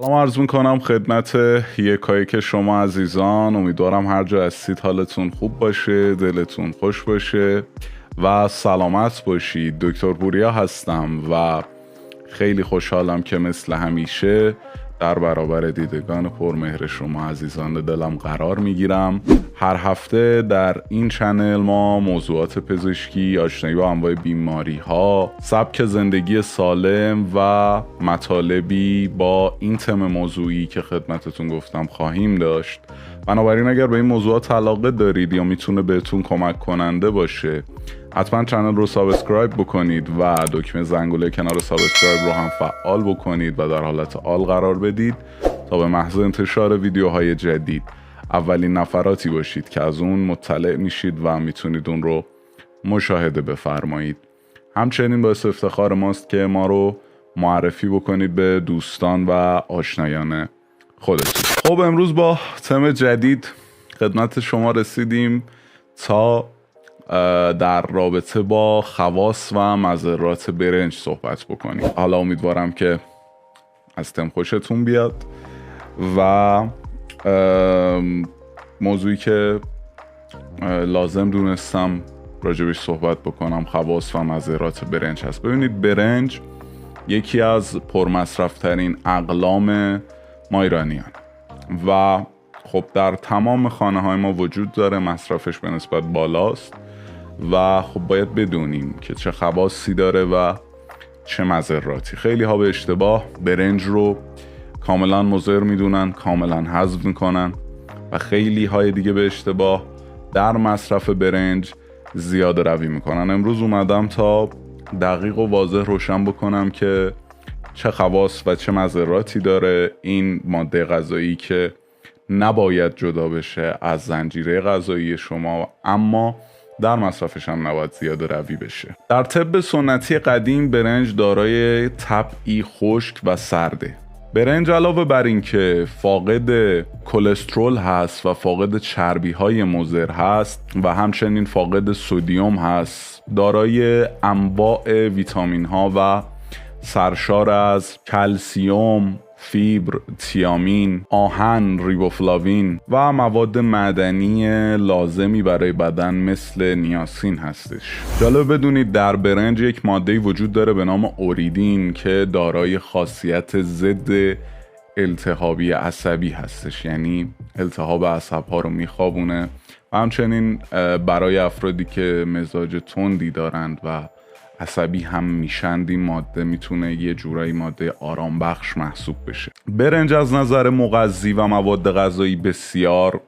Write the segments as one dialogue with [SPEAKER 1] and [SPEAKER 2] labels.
[SPEAKER 1] سلام عرض میکنم خدمت یکایی که شما عزیزان. امیدوارم هر جا هستید حالتون خوب باشه، دلتون خوش باشه و سلامت باشید. دکتر پوریا هستم و خیلی خوشحالم که مثل همیشه در برابر دیدگان پرمهر شما عزیزان دلم قرار میگیرم. هر هفته در این چنل ما موضوعات پزشکی، آشنایی با انواع بیماری ها، سبک زندگی سالم و مطالبی با این تم موضوعی که خدمتتون گفتم خواهیم داشت. بنابراین اگر به این موضوعات علاقه دارید یا میتونه بهتون کمک کننده باشه، حتما چنل رو سابسکرایب بکنید و دکمه زنگوله کنار سابسکرایب رو هم فعال بکنید و در حالت آل قرار بدید تا به محض انتشار ویدیوهای جدید اولین نفراتی باشید که از اون مطلع میشید و میتونید اون رو مشاهده بفرمایید. همچنین باعث افتخار ماست که ما رو معرفی بکنید به دوستان و آشنایان خودتون. خب امروز با تم جدید خدمت شما رسیدیم تا در رابطه با خواص و مضرات برنج صحبت بکنیم. حالا امیدوارم که از تم خوشتون بیاد و موضوعی که لازم دونستم راجبش صحبت بکنم خواص و مضرات برنج هست. ببینید، برنج یکی از پرمصرفترین اقلام ما ایرانیان و خب در تمام خانه های ما وجود داره، مصرفش به نسبت بالاست و خب باید بدونیم که چه خواصی داره و چه مضراتی. خیلی ها به اشتباه برنج رو کاملا مضر میدونن، کاملا حذف میکنن و خیلی های دیگه به اشتباه در مصرف برنج زیاده روی میکنن. امروز اومدم تا دقیق و واضح روشن بکنم که چه خواص و چه مضراتی داره این ماده غذایی که نباید جدا بشه از زنجیره غذایی شما، اما در مصرفش هم نباید زیاده روی بشه. در طب سنتی قدیم برنج دارای طبعی خشک و سرده. برنج علاوه بر این که فاقد کلسترول هست و فاقد چربی های مضر هست و همچنین فاقد سدیم هست، دارای انواع ویتامین ها و سرشار از کلسیم، فیبر، تیامین، آهن، ریبوفلاوین و مواد معدنی لازمی برای بدن مثل نیاسین هستش. جالب بدونید در برنج یک ماده وجود داره به نام اوریدین که دارای خاصیت ضد التهابی عصبی هستش، یعنی التهاب عصب‌ها رو میخوابونه و همچنین برای افرادی که مزاج تندی دارند و عصبی هم میشند این ماده میتونه یه جورایی ماده آرام بخش محسوب بشه. برنج از نظر مغذی و مواد غذایی بسیار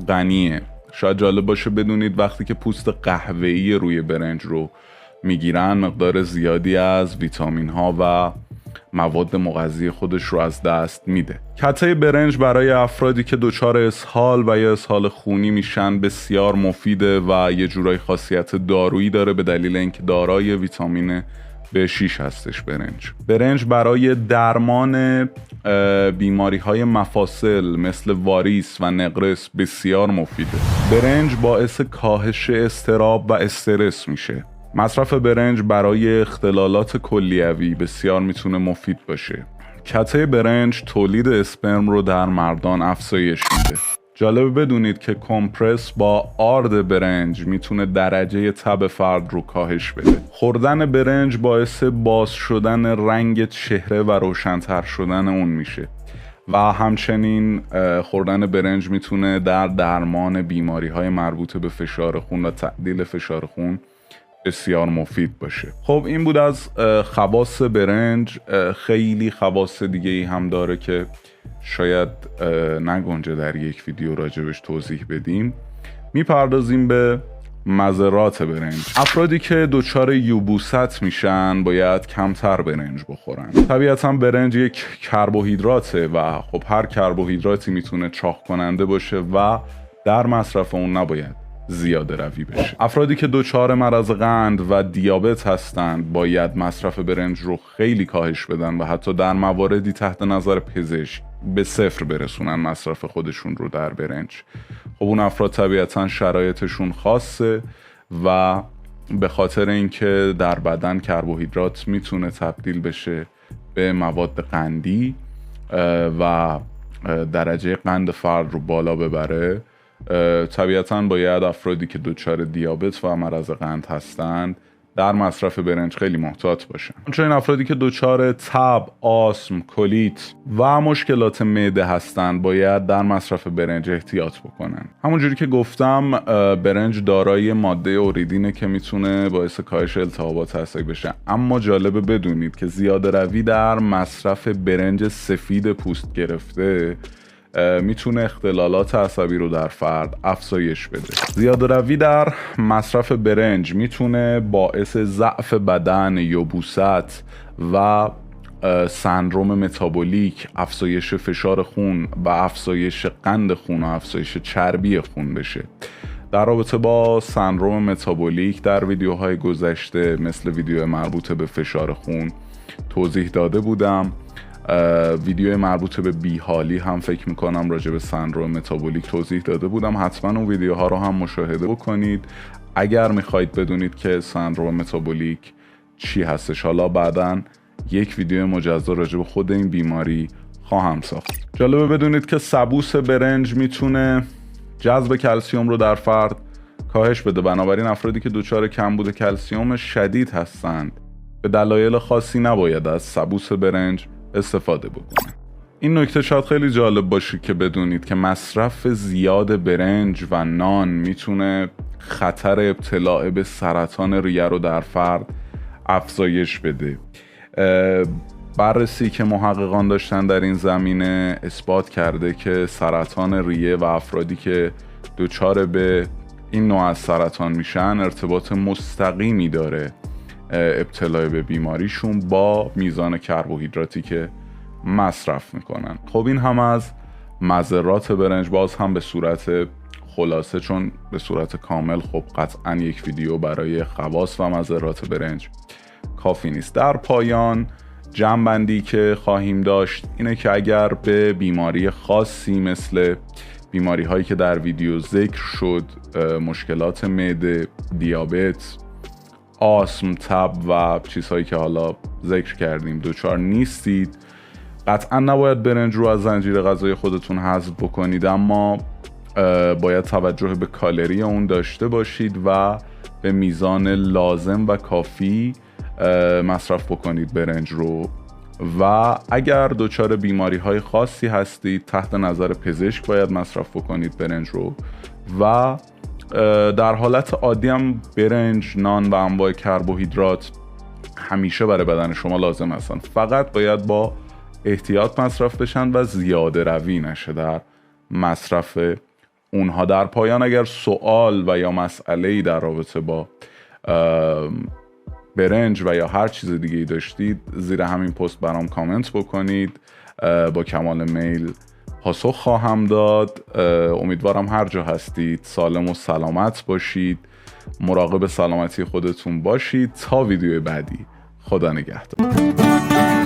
[SPEAKER 1] غنیه. شاید جالب باشه بدونید وقتی که پوست قهوه‌ای روی برنج رو میگیرن مقدار زیادی از ویتامین ها و مواد مغذی خودش رو از دست میده. کته برنج برای افرادی که دچار اسهال و یا اسهال خونی میشن بسیار مفیده و یه جورای خاصیت دارویی داره به دلیل اینکه دارای ویتامین B6 هستش. برنج برای درمان بیماری های مفاصل مثل واریس و نقرس بسیار مفیده. برنج باعث کاهش اضطراب و استرس میشه. مصرف برنج برای اختلالات کلیوی بسیار میتونه مفید باشه. کته برنج تولید اسپرم رو در مردان افزایش میده. جالب بدونید که کمپرس با آرد برنج میتونه درجه تب فرد رو کاهش بده. خوردن برنج باعث باز شدن رنگ چهره و روشن‌تر شدن اون میشه و همچنین خوردن برنج میتونه در درمان بیماری‌های مربوط به فشار خون و تعدیل فشار خون بسیار مفید باشه. خب این بود از خواص برنج. خیلی خواص دیگه ای هم داره که شاید نگنجه در یک ویدیو راجبش توضیح بدیم. میپردازیم به مضرات برنج. افرادی که دچار یبوست میشن باید کمتر برنج بخورن. طبیعتا برنج یک کربوهیدراته و خب هر کربوهیدراتی میتونه چاق کننده باشه و در مصرف اون نباید زیاده روی بشه. افرادی که دچار مرض قند و دیابت هستند باید مصرف برنج رو خیلی کاهش بدن و حتی در مواردی تحت نظر پزشک به 0 برسونن مصرف خودشون رو در برنج. خب اون افراد طبیعتا شرایطشون خاصه و به خاطر اینکه در بدن کربوهیدرات میتونه تبدیل بشه به مواد قندی و درجه قند فرد رو بالا ببره، طبیعتاً باید افرادی که دچار دیابت و مرض قند هستند در مصرف برنج خیلی محتاط باشن. چون این افرادی که دچار تب، آسم، کلیت و مشکلات معده هستند باید در مصرف برنج احتیاط بکنن. همونجوری که گفتم برنج دارای ماده اوریدینه که میتونه باعث کاهش التهابات عصبی بشه، اما جالبه بدونید که زیاده روی در مصرف برنج سفید پوست گرفته میتونه اختلالات عصبی رو در فرد افزایش بده. زیاده روی در مصرف برنج میتونه باعث ضعف بدن، یبوست و سندروم متابولیک، افزایش فشار خون و افزایش قند خون و افزایش چربی خون بشه. در رابطه با سندروم متابولیک در ویدیوهای گذشته مثل ویدیو مربوط به فشار خون توضیح داده بودم. ویدیو مربوط به بیحالی هم فکر میکنم راجع به سندروم متابولیک توضیح داده بودم. حتما اون ویدیوها رو هم مشاهده بکنید اگر میخواید بدونید که سندروم متابولیک چی هستش. حالا بعداً یک ویدیو مجزا راجع به خود این بیماری خواهم ساخت. جالبه بدونید که سبوس برنج میتونه جذب کلسیم رو در فرد کاهش بده. بنابراین افرادی که دچار کمبود کلسیم شدید هستند به دلایل خاصی نباید از سبوس برنج استفاده بکنه. این نکته شاید خیلی جالب باشه که بدونید که مصرف زیاد برنج و نان میتونه خطر ابتلا به سرطان ریه رو در فرد افزایش بده. بررسی که محققان داشتن در این زمینه اثبات کرده که سرطان ریه و افرادی که دچار به این نوع از سرطان میشن ارتباط مستقیمی داره ابتلا به بیماریشون با میزان کربوهیدراتی که مصرف میکنن. خب این هم از مضرات برنج. باز هم به صورت خلاصه، چون به صورت کامل خب قطعا یک ویدیو برای خواص و مضرات برنج کافی نیست. در پایان جمع‌بندی که خواهیم داشت اینه که اگر به بیماری خاصی مثل بیماری هایی که در ویدیو ذکر شد، مشکلات معده، دیابت، آسم، تب و چیزهایی که حالا ذکر کردیم دچار نیستید، قطعا نباید برنج رو از زنجیره غذایی خودتون حذف بکنید، اما باید توجه به کالری اون داشته باشید و به میزان لازم و کافی مصرف بکنید برنج رو. و اگر دچار بیماری های خاصی هستید تحت نظر پزشک باید مصرف بکنید برنج رو. و در حالت عادی هم برنج، نان و انواع کربوهیدرات همیشه برای بدن شما لازم هستن، فقط باید با احتیاط مصرف بشن و زیاده روی نشه در مصرف اونها. در پایان اگر سوال و یا مسئله‌ای در رابطه با برنج و یا هر چیز دیگه‌ای داشتید زیر همین پست برام کامنت بکنید، با کمال میل پاسخ خواهم داد. امیدوارم هر جا هستید سالم و سلامت باشید، مراقب سلامتی خودتون باشید. تا ویدیو بعدی، خدا نگهدار.